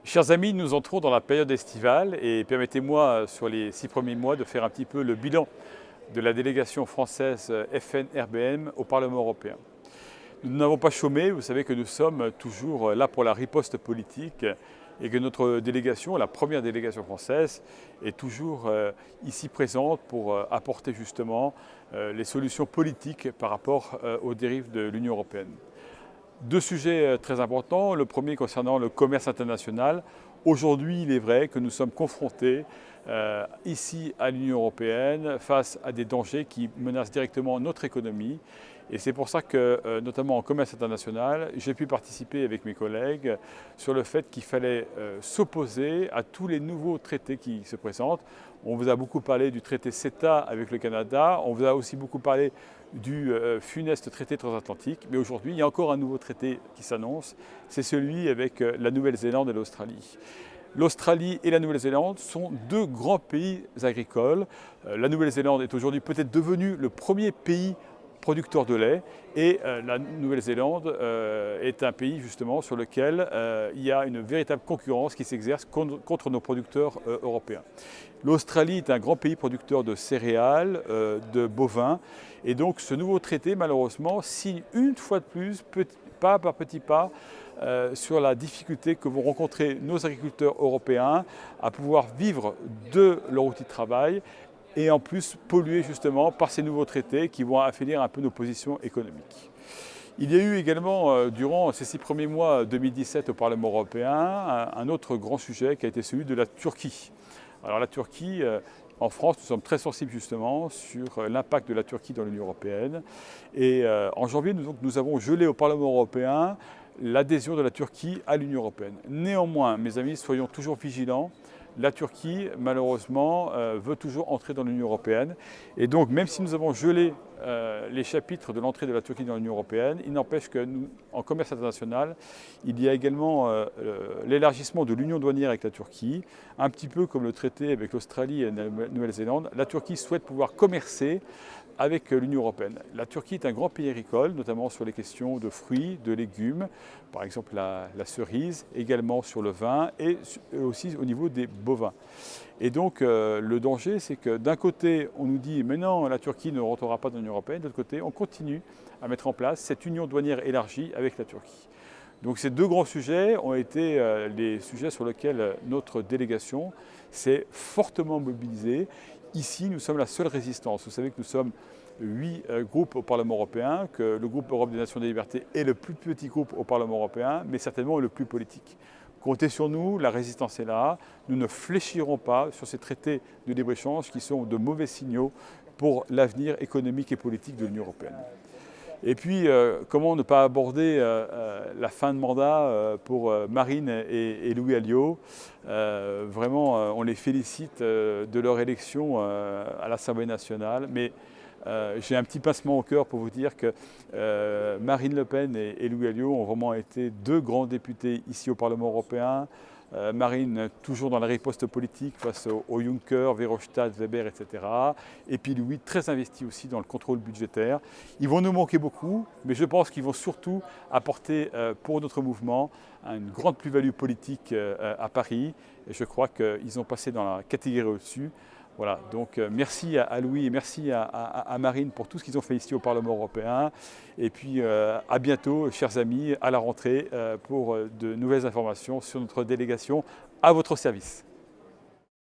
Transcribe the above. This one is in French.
Chers amis, nous entrons dans la période estivale et permettez-moi, sur les 6 premiers mois, de faire un petit peu le bilan de la délégation française FN-RBM au Parlement européen. Nous n'avons pas chômé, vous savez que nous sommes toujours là pour la riposte politique et que notre délégation, la première délégation française, est toujours ici présente pour apporter justement les solutions politiques par rapport aux dérives de l'Union européenne. Deux sujets très importants. Le premier concernant le commerce international. Aujourd'hui, il est vrai que nous sommes confrontés ici à l'Union européenne face à des dangers qui menacent directement notre économie. Et c'est pour ça que, notamment en commerce international, j'ai pu participer avec mes collègues sur le fait qu'il fallait s'opposer à tous les nouveaux traités qui se présentent. On vous a beaucoup parlé du traité CETA avec le Canada, on vous a aussi beaucoup parlé du funeste traité transatlantique, mais aujourd'hui il y a encore un nouveau traité qui s'annonce, c'est celui avec la Nouvelle-Zélande et l'Australie. L'Australie et la Nouvelle-Zélande sont deux grands pays agricoles. La Nouvelle-Zélande est aujourd'hui peut-être devenue le premier pays producteur de lait et la Nouvelle-Zélande est un pays justement sur lequel il y a une véritable concurrence qui s'exerce contre nos producteurs européens. L'Australie est un grand pays producteur de céréales, de bovins et donc ce nouveau traité malheureusement signe une fois de plus, pas par petits pas, sur la difficulté que vont rencontrer nos agriculteurs européens à pouvoir vivre de leur outil de travail et en plus pollués justement par ces nouveaux traités qui vont affaiblir un peu nos positions économiques. Il y a eu également, durant ces 6 premiers mois 2017 au Parlement européen, un autre grand sujet qui a été celui de la Turquie. Alors la Turquie, en France, nous sommes très sensibles justement sur l'impact de la Turquie dans l'Union européenne. Et en janvier, nous avons gelé au Parlement européen l'adhésion de la Turquie à l'Union européenne. Néanmoins, mes amis, soyons toujours vigilants. La Turquie, malheureusement, veut toujours entrer dans l'Union européenne. Et donc, même si nous avons gelé les chapitres de l'entrée de la Turquie dans l'Union européenne, il n'empêche que nous, en commerce international, il y a également l'élargissement de l'union douanière avec la Turquie, un petit peu comme le traité avec l'Australie et la Nouvelle-Zélande. La Turquie souhaite pouvoir commercer avec l'Union européenne. La Turquie est un grand pays agricole, notamment sur les questions de fruits, de légumes, par exemple la cerise, également sur le vin et aussi au niveau des bovins. Et donc le danger, c'est que d'un côté, on nous dit « mais non, la Turquie ne rentrera pas dans l'Union européenne », de l'autre côté, on continue à mettre en place cette union douanière élargie avec la Turquie. Donc ces deux grands sujets ont été les sujets sur lesquels notre délégation s'est fortement mobilisée. Ici, nous sommes la seule résistance. Vous savez que nous sommes 8 groupes au Parlement européen, que le groupe Europe des Nations et des Libertés est le plus petit groupe au Parlement européen, mais certainement le plus politique. Comptez sur nous, la résistance est là. Nous ne fléchirons pas sur ces traités de libre-échange qui sont de mauvais signaux pour l'avenir économique et politique de l'Union européenne. Et puis, comment ne pas aborder la fin de mandat pour Marine et Louis Alliot. Vraiment, on les félicite de leur élection à l'Assemblée nationale. Mais j'ai un petit pincement au cœur pour vous dire que Marine Le Pen et Louis Alliot ont vraiment été deux grands députés ici au Parlement européen. Marine, toujours dans la riposte politique face au Juncker, Verhofstadt, Weber, etc. Et puis Louis, très investi aussi dans le contrôle budgétaire. Ils vont nous manquer beaucoup, mais je pense qu'ils vont surtout apporter pour notre mouvement une grande plus-value politique à Paris. Et je crois qu'ils ont passé dans la catégorie au-dessus. Voilà, donc merci à Louis et merci à Marine pour tout ce qu'ils ont fait ici au Parlement européen. Et puis à bientôt, chers amis, à la rentrée pour de nouvelles informations sur notre délégation à votre service.